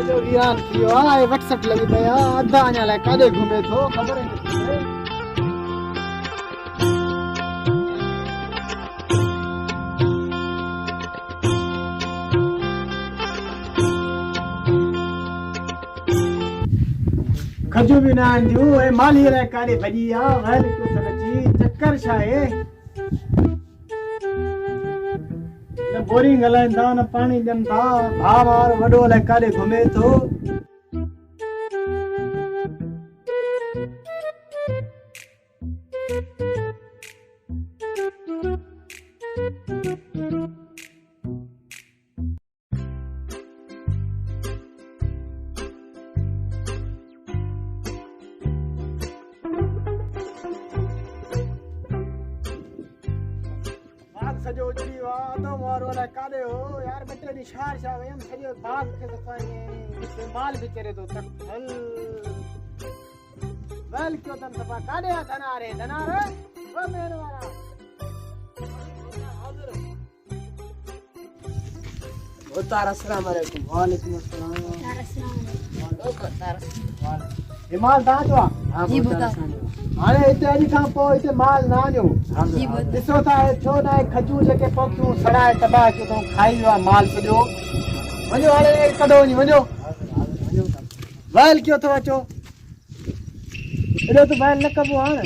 सॼो वीरान थी वियो आहे। वटसप लॻी पिया अधा अञा लाइ काॾे घुमे थो ख़बर ई नथी पए। खजू बि न आंदियूं ऐं मालीअ लाइ काॾे भॼी आहे। चकर छा आहे? न बोरिंग हलाइनि था न पाणी ॾियनि था। भाउ वार वॾो अलाए काॾे घुमे थो। सॼो उजड़ी वियो आहे। अधो मोर अलाए काॾे हो यार। ॿ टे ॾींहं छा वियमि सॼो बाग खे सफ़ाई माल बि चरे थो। हल वेल कयो अथनि सफ़ा। काॾे आहे धनार? धनार ओ मेर वारा उतार। अस्सलाम वालेकुम। वालेकुम अस्सलाम। ये माल तव्हांजो आहे? जी ॿुधायो। हाणे हिते अॼु खां पोइ हिते माल न आनियो। जी ॿुधायो। ॾिसो था छो न आहे खजूर जेके पोखियूं सड़ाए तबाह कयो अथऊं। खाई वियो आहे माल सॼो। वञो हाणे कढो वञी वञो। वैल कयो अथव अचो। एॾो त वैल न कबो आहे न।